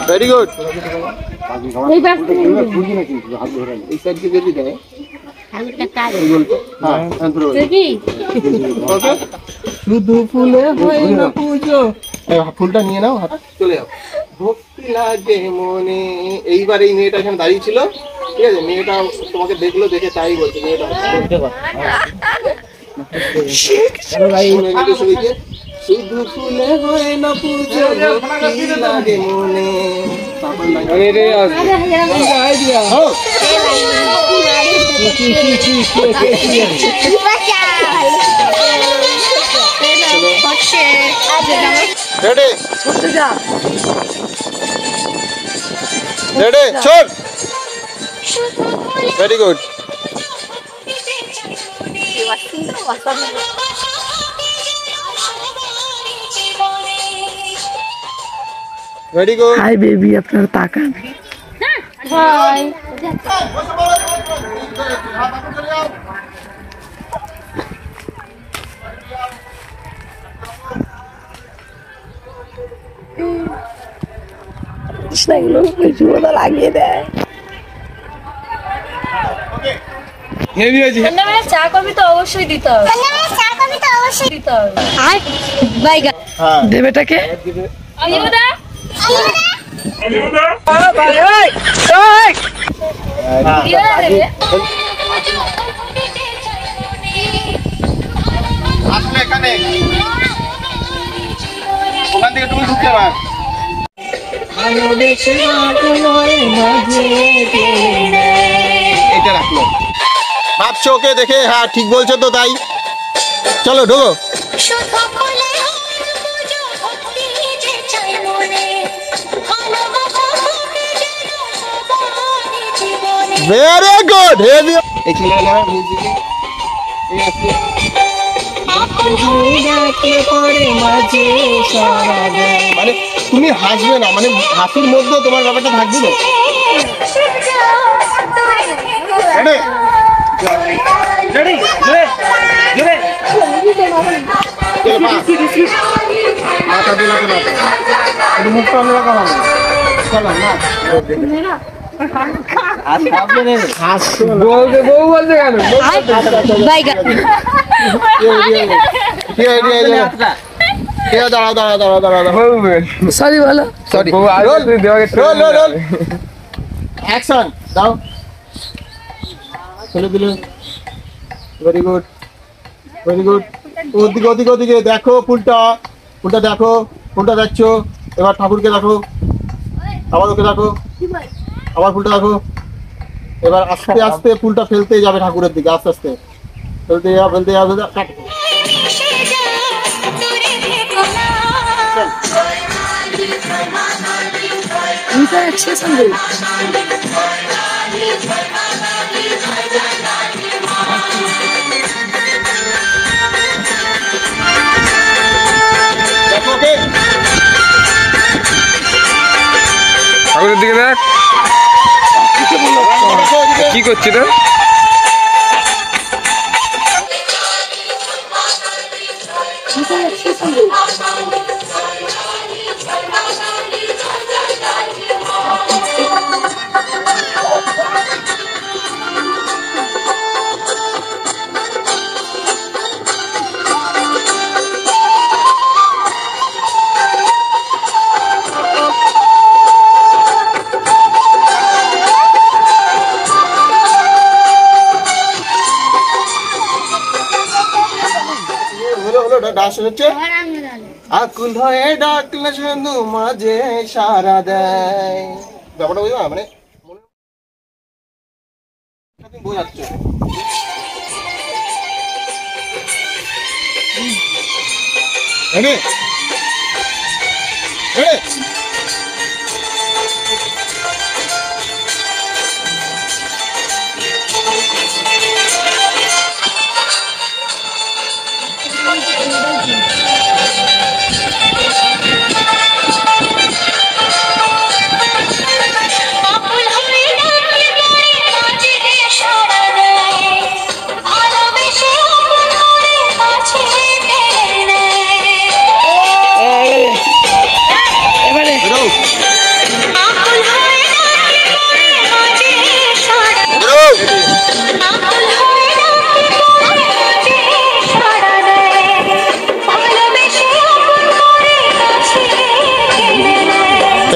Very good. শুধু ফুলে হয় না পুজো। ফুলটা নিয়ে নাও, চলে যাও। ভক্তি লাগে মনে। এইবার এই মেয়েটা এখানে দাঁড়িয়ে ছিল, ঠিক আছে? মেয়েটা তোমাকে দেখলো, দেখে তাই বলছে মেয়েটা শুধু ফুলে হয় না পুজো, ভক্তি লাগে মনে। রেডি রেডি চল। Very good. Very good. Hi baby, আপনার তাকান। হাই। কৃষ্ণগুলো লাগিয়ে দেয়। চা কফি তো অবশ্যই দিতে হবে। দেবেটাকে আসলে এখানে ওখান থেকে তুমি ঢুকতে পার। এটা রাখলো, ভাবছো ওকে দেখে? হ্যাঁ ঠিক বলছো তো, তাই চলো ঢোকো। Very good. হেভি। এই ছেলেগুলো মিউজিকে এই আছে। মানে তুমি হাসবে না, মানে হাসির মধ্যে তোমার ব্যাপারটা থাকবে না। সরি বলো। সরি। অ্যাকশন দাও। চলে দিল। Very good, very good. ওদিকে ওদিকে ওদিকে দেখো, ফুলটা ফুলটা দেখো, ফুলটা দেখছো। এবার ঠাকুরকে দেখো, আবার ওকে দেখো, আবার ফুলটা দেখো। এবার আস্তে আস্তে ফুলটা ফেলতে যাবে ঠাকুরের দিকে, আস্তে আস্তে ফেলতে যাবে, ফেলতে যাবে। ঠাকুরের দিকে দেখ কি করছিল। আকুল হয়ে ডাকলে শুধু মাঝে সারা দেয়। ব্যাপারটা বুঝবা, মানে বোঝাচ্ছ।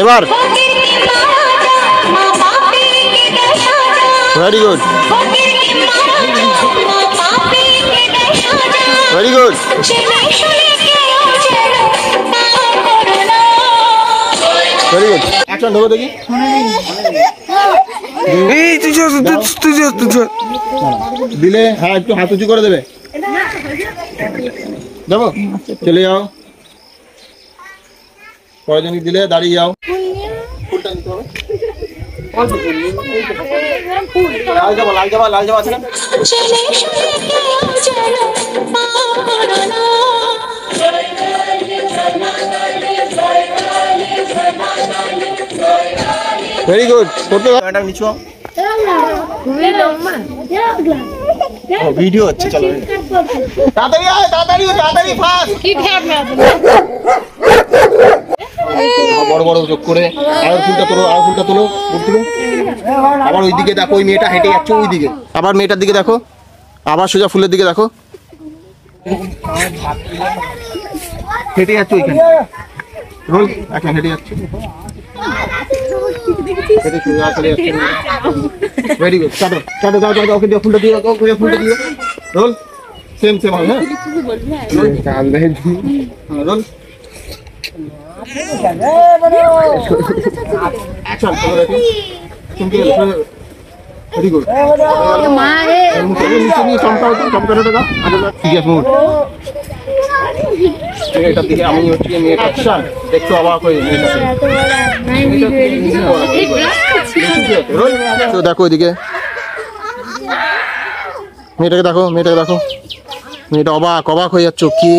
এবার very good, very good. Very good, action ধরো দেখি। এই তুই দিলে হ্যাঁ একটু হাত উঁচু করে দেবে। যাবো, চলে যাও। পরের জনকে দিলে দাঁড়িয়ে যাও। ফুলটা নিতে হবে। লাল জামা, লাল জামা, লাল জামা আছে না? Very good. করতে ম্যাডাম নিচু হও। ভিডিও হচ্ছে, চলো তাড়াতাড়ি আয়, তাড়াতাড়ি তাড়াতাড়ি ফাস্ট। বড় বড় চোখ করে আর ফুলটা তোলো, আর ফুলটা তোলো, ফুল তুলো। আবার ওই দিকে দেখো, ওই মেয়েটা হেঁটে যাচ্ছে ওই দিকে। আবার মেয়েটার দিকে দেখো, আবার সোজা ফুলের দিকে দেখো, হেঁটে যাচ্ছে ওইখানে। রোল এখন হেঁটে যাচ্ছে, হেঁটে সোজা চলে যাচ্ছে। Very good. কাটো কাটো, যাও যাও, ওকে দিও ফুলটা, দিও ওকে ফুলটা দিও। রোল সেম সেম হবে। হ্যাঁ রোল অ্যাকশন। Very good. নিচে নিয়ে চমকাও, চমকানোটা দাও। ঠিক আছে, মুড মেয়েটার দিকে আমি হচ্ছে মেয়েটা। অ্যাকশন। দেখছো অবাক হয়ে মেয়েটাকে। তো দেখো ওইদিকে মেয়েটাকে দেখো, মেয়েটাকে দেখো। মেয়েটা অবাক অবাক হয়ে যাচ্ছ কি?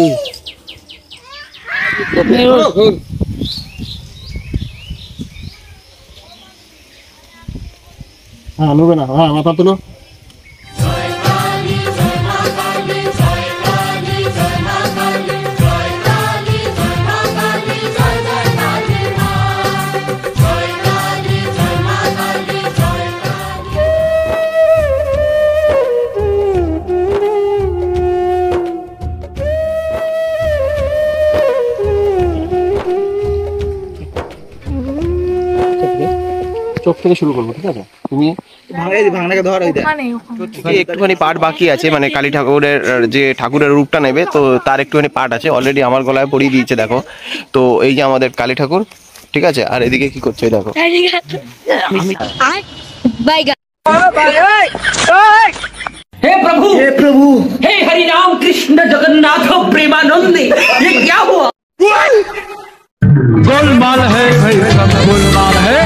হ্যাঁ নেবে না, হ্যাঁ মাথা তুলো। চোখ থেকে শুরু করবো, ঠিক আছে? তুমি একটুখানি পার্ট বাকি আছে, মানে কালী ঠাকুরের যে ঠাকুরের রূপটা নেবে, তো তার একটুখানি পার্ট আছে। অলরেডি আমার গলায় পরিয়ে দিয়েছে, দেখো। তো এই যে আমাদের কালী ঠাকুর, ঠিক আছে। আর এদিকে কি করছে দেখো। हे प्रभु हे हरि राम कृष्ण जगन्नाथ प्रेमानंदे, ये क्या हुआ? गोलमाल है भाई, सब गोलमाल है।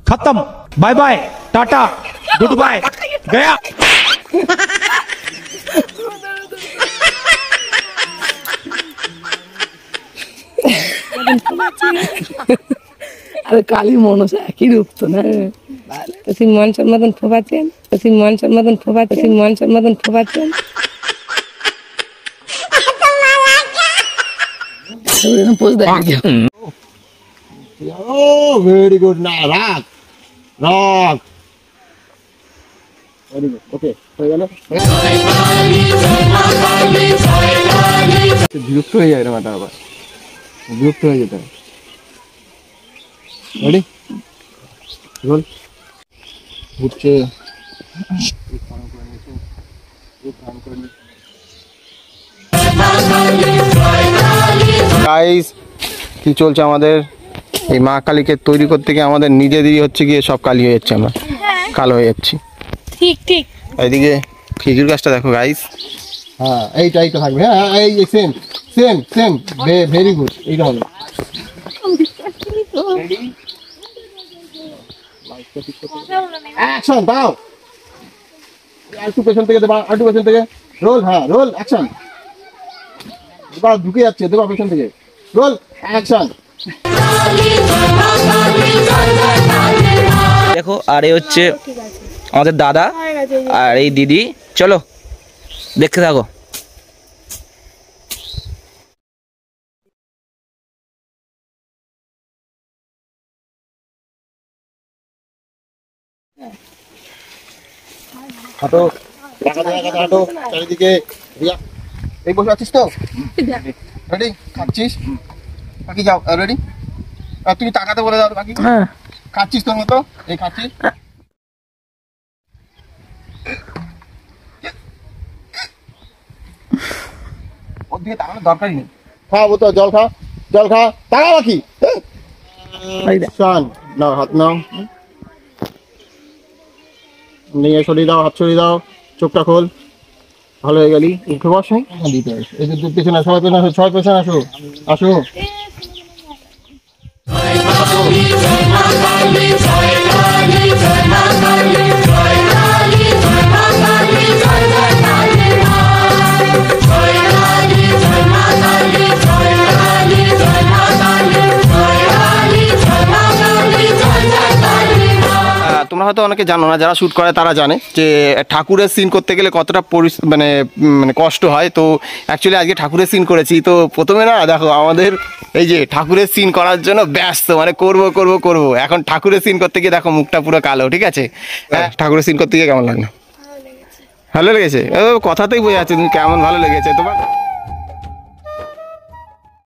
खत्म, bye bye, tata, goodbye, गया। আরে কালী মনসা একই রূপ তো না? তুই মনসার মতন ফোপাচ্ছেন, তুই মনসার মতন ফোপাচ্ছেন, তুই মনসার মতন ফোপাচ্ছেন। Very good. না রাখ রাখ। ভেরি গুড, ওকে হয়ে গেল। বিরক্ত হয়ে যায় রে মাথা, আবার বিরক্ত হয়ে যেতে। Ready roll. ঘুরছে, গাইস কি চলছে আমাদের এই মা কালীকে তৈরি করতে গিয়ে আমাদের নিজেদেরই হচ্ছে গিয়ে সব কালি হয়ে যাচ্ছে, আমরা কালো হয়ে যাচ্ছি। ঠিক ঠিক। এইদিকে খেজুর গাছটা দেখো গাইস। হ্যাঁ এইটা এইটা থাকবে। হ্যাঁ এই same same same, very good. এইটা হবে। অ্যাকশন দাও। একটু পেছন থেকে দেবা, একটু পেছন থেকে। রোল, হ্যাঁ রোল, অ্যাকশন। দেবা ঢুকে যাচ্ছে, দেবা পেছন থেকে। Roll, action. দেখো, আর এই হচ্ছে আমাদের দাদা আর এই দিদি। চলো দেখতে থাকো। হাঁটো, হাঁটো চারিদিকে। রিয়া এই বসে আছিস তো? রেডি? খাচ্ছিস? বাকি যাও, রেডি? আর তুমি তাকাতে বলে দাও বাকি। হ্যাঁ খাচ্ছিস তোর মতো, এই খাচ্ছিস। ওর দিকে তাকানোর দরকারই নেই। খা ও তো জল খা, জল খা, তাকা বাকি। শান নাও, হাত নাও, নিয়ে সরিয়ে দাও, হাত সরিয়ে দাও, চোখটা খোল। ভালো হয়ে গেলি, উঠে বস। দিতে আসো, এই যে পেছনে আসো, সবাই পেছনে আসো, সবাই পেছনে আসো, আসো। তোমরা হয়তো অনেকে জানো না, যারা শ্যুট করে তারা জানে যে ঠাকুরের সিন করতে গেলে কতটা মানে কষ্ট হয়। তো অ্যাকচুয়ালি আজকে ঠাকুরের সিন করেছি। তো প্রথমে না দেখো আমাদের এই যে ঠাকুরের সিন করার জন্য ব্যস্ত, মানে করব করব করব। এখন ঠাকুরের সিন করতে গিয়ে দেখো মুখটা পুরো কালো, ঠিক আছে? হ্যাঁ, ঠাকুরের সিন করতে গিয়ে কেমন লাগলো? ভালো লেগেছে? কথাতেই বোঝা যাচ্ছে তুমি কেমন ভালো লেগেছে তোমার।